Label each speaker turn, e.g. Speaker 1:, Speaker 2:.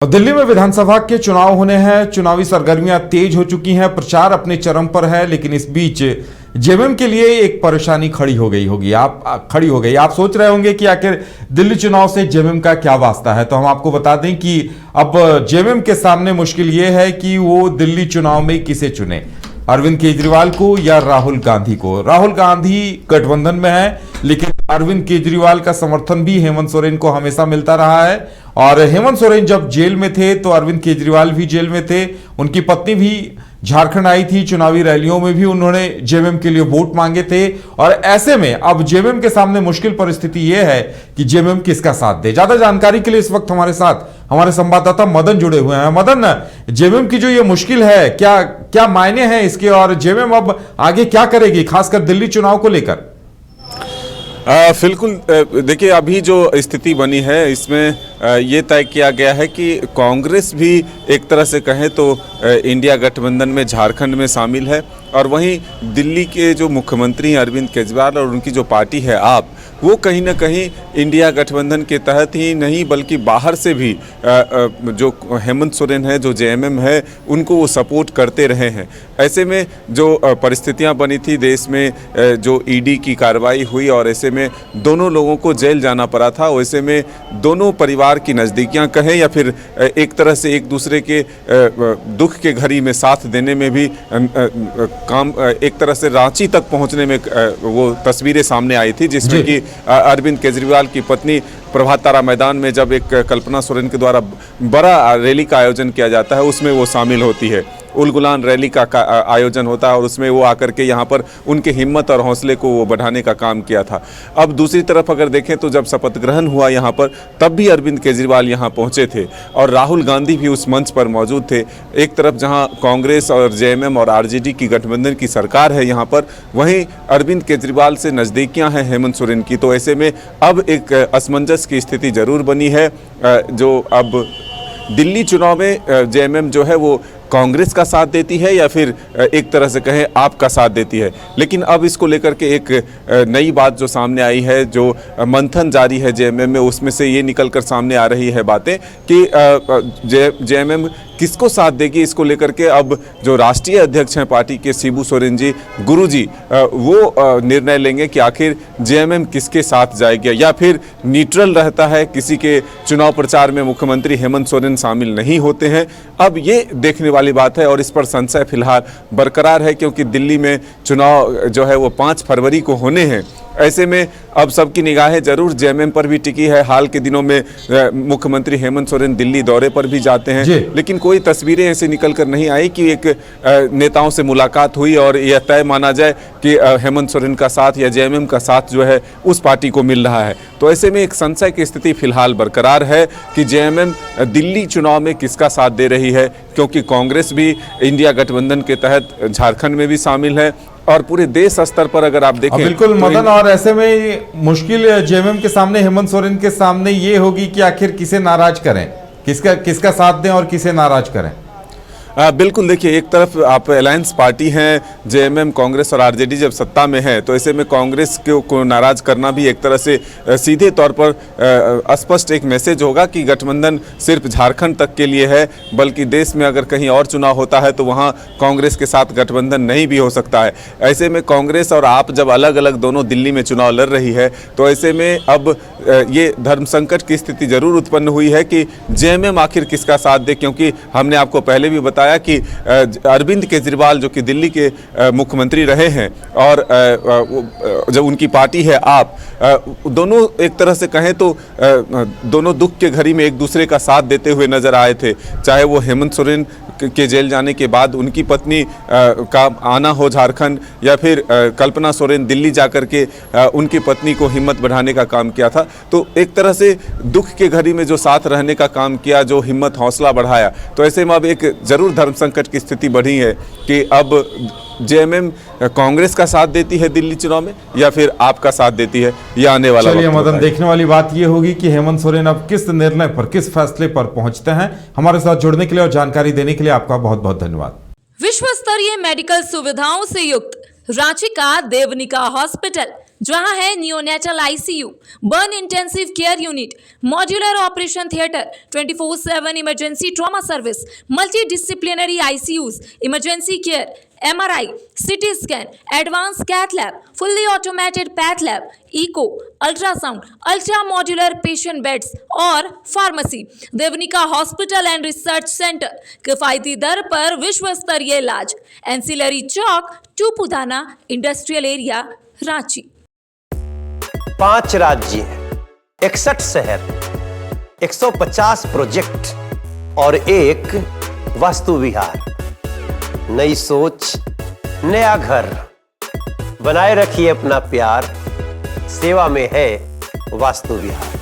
Speaker 1: दिल्ली में विधानसभा के चुनाव होने हैं। चुनावी सरगर्मियां तेज हो चुकी हैं, प्रचार अपने चरम पर है। लेकिन इस बीच जेएमएम के लिए एक परेशानी खड़ी हो गई। आप सोच रहे होंगे कि आखिर दिल्ली चुनाव से जेएमएम का क्या वास्ता है। तो हम आपको बता दें कि अब जेएमएम के सामने मुश्किल यह है कि वो दिल्ली चुनाव में किसे चुने, अरविंद केजरीवाल को या राहुल गांधी को। राहुल गांधी गठबंधन में है, लेकिन अरविंद केजरीवाल का समर्थन भी हेमंत सोरेन को हमेशा मिलता रहा है। और हेमंत सोरेन जब जेल में थे तो अरविंद केजरीवाल भी जेल में थे। उनकी पत्नी भी झारखंड आई थी, चुनावी रैलियों में भी उन्होंने जेएमएम के लिए वोट मांगे थे। और ऐसे में अब जेएमएम के सामने मुश्किल परिस्थिति यह है कि जेएमएम किसका साथ दे। ज्यादा जानकारी के लिए इस वक्त हमारे साथ हमारे संवाददाता मदन जुड़े हुए हैं। मदन, जेएमएम की जो ये मुश्किल है, क्या क्या मायने हैं इसके, और जेएमएम अब आगे क्या करेगी, खासकर दिल्ली चुनाव को लेकर?
Speaker 2: बिल्कुल, देखिए अभी जो स्थिति बनी है इसमें ये तय किया गया है कि कांग्रेस भी एक तरह से कहें तो इंडिया गठबंधन में झारखंड में शामिल है, और वहीं दिल्ली के जो मुख्यमंत्री हैं अरविंद केजरीवाल और उनकी जो पार्टी है आप, वो कहीं ना कहीं इंडिया गठबंधन के तहत ही नहीं बल्कि बाहर से भी जो हेमंत सोरेन है, जो जेएमएम है, उनको वो सपोर्ट करते रहे हैं। ऐसे में जो परिस्थितियां बनी थी देश में, जो ईडी की कार्रवाई हुई और ऐसे में दोनों लोगों को जेल जाना पड़ा था, वैसे में दोनों परिवार की नज़दीकियां कहें या फिर एक तरह से एक दूसरे के दुख के घड़ी में साथ देने में भी काम, एक तरह से रांची तक पहुंचने में वो तस्वीरें सामने आई थी, जिसमें कि अरविंद केजरीवाल की पत्नी प्रभात तारा मैदान में जब एक कल्पना सोरेन के द्वारा बड़ा रैली का आयोजन किया जाता है उसमें वो शामिल होती है। उल गुलान रैली का आयोजन होता है और उसमें वो आकर के यहाँ पर उनके हिम्मत और हौसले को वो बढ़ाने का काम किया था। अब दूसरी तरफ अगर देखें तो जब शपथ ग्रहण हुआ यहाँ पर, तब भी अरविंद केजरीवाल यहाँ पहुँचे थे और राहुल गांधी भी उस मंच पर मौजूद थे। एक तरफ जहाँ कांग्रेस और जेएमएम और आरजेडी की गठबंधन की सरकार है यहाँ पर, वहीं अरविंद केजरीवाल से नज़दीकियाँ हैं हेमंत सोरेन की। तो ऐसे में अब एक असमंजस की स्थिति जरूर बनी है। जो अब दिल्ली चुनाव में जेएमएम जो है वो कांग्रेस का साथ देती है या फिर एक तरह से कहें आपका साथ देती है। लेकिन अब इसको लेकर के एक नई बात जो सामने आई है, जो मंथन जारी है जेएमएम में, उसमें से ये निकलकर सामने आ रही है बातें कि जेएमएम किसको साथ देगी। इसको लेकर के अब जो राष्ट्रीय अध्यक्ष हैं पार्टी के शिबू सोरेन जी, गुरुजी, वो निर्णय लेंगे कि आखिर जेएमएम किसके साथ जाएगी या फिर न्यूट्रल रहता है। किसी के चुनाव प्रचार में मुख्यमंत्री हेमंत सोरेन शामिल नहीं होते हैं। अब ये देखने वाली बात है और इस पर संशय फिलहाल बरकरार है, क्योंकि दिल्ली में चुनाव जो है वो 5 फरवरी को होने हैं। ऐसे में अब सबकी निगाहें जरूर जेएमएम पर भी टिकी है। हाल के दिनों में मुख्यमंत्री हेमंत सोरेन दिल्ली दौरे पर भी जाते हैं, लेकिन कोई तस्वीरें ऐसे निकल कर नहीं आई कि एक नेताओं से मुलाकात हुई और यह तय माना जाए कि हेमंत सोरेन का साथ या जेएमएम का साथ जो है उस पार्टी को मिल रहा है। तो ऐसे में एक संशय की स्थिति फिलहाल बरकरार है कि जेएमएम दिल्ली चुनाव में किसका साथ दे रही है, क्योंकि कांग्रेस भी इंडिया गठबंधन के तहत झारखंड में भी शामिल है और पूरे देश स्तर पर अगर आप देखें।
Speaker 1: बिल्कुल
Speaker 2: तो
Speaker 1: मदन, और ऐसे में मुश्किल जेएमएम के सामने, हेमंत सोरेन के सामने ये होगी कि आखिर किसे नाराज करें, किसका साथ दें और किसे नाराज करें।
Speaker 2: बिल्कुल, देखिए एक तरफ आप अलायंस पार्टी हैं, जेएमएम, कांग्रेस और आरजेडी जब सत्ता में है, तो ऐसे में कांग्रेस को नाराज करना भी एक तरह से सीधे तौर पर स्पष्ट एक मैसेज होगा कि गठबंधन सिर्फ झारखंड तक के लिए है, बल्कि देश में अगर कहीं और चुनाव होता है तो वहां कांग्रेस के साथ गठबंधन नहीं भी हो सकता है। ऐसे में कांग्रेस और आप जब अलग अलग दोनों दिल्ली में चुनाव लड़ रही है, तो ऐसे में अब ये धर्म संकट की स्थिति जरूर उत्पन्न हुई है कि जेएमएम आखिर किसका साथ दे, क्योंकि हमने आपको पहले भी बताया कि अरविंद केजरीवाल जो कि दिल्ली के मुख्यमंत्री रहे हैं और जब उनकी पार्टी है आप, दोनों एक तरह से कहें तो दोनों दुख के घड़ी में एक दूसरे का साथ देते हुए नजर आए थे। चाहे वो हेमंत सोरेन के जेल जाने के बाद उनकी पत्नी का आना हो झारखंड, या फिर कल्पना सोरेन दिल्ली जाकर के उनकी पत्नी को हिम्मत बढ़ाने का काम किया था। तो एक तरह से दुख के घड़ी में जो साथ रहने का काम किया, जो हिम्मत हौसला बढ़ाया, तो ऐसे में अब एक जरूर धर्म संकट की स्थिति बढ़ी है कि अब जेएमएम कांग्रेस का साथ देती है दिल्ली चुनाव में या फिर आपका साथ देती है, यह आने वाला
Speaker 1: चलिए मदन, देखने वाली बात यह होगी कि हेमंत सोरेन अब किस निर्णय पर, किस फैसले पर पहुंचते हैं। हमारे साथ जुड़ने के लिए और जानकारी देने के लिए आपका बहुत बहुत धन्यवाद।
Speaker 3: विश्व स्तरीय मेडिकल सुविधाओं से युक्त रांची का देवनिका हॉस्पिटल जहां है neonatal ICU, burn intensive care unit, modular operation theatre, 24/7 emergency trauma service, multi disciplinary ICUs, emergency care, MRI, CT scan, advanced cath lab, fully automated path lab, eco, ultrasound, ultra modular patient beds और pharmacy. Devanika hospital and research centre, किफायती दर पर विश्व स्तरीय इलाज। Ancillary चौक, Tupudana industrial area, Ranchi.
Speaker 4: 5 राज्य, 61 शहर, 150 प्रोजेक्ट और एक वास्तु विहार। नई सोच, नया घर। बनाए रखिए अपना प्यार, सेवा में है वास्तु विहार।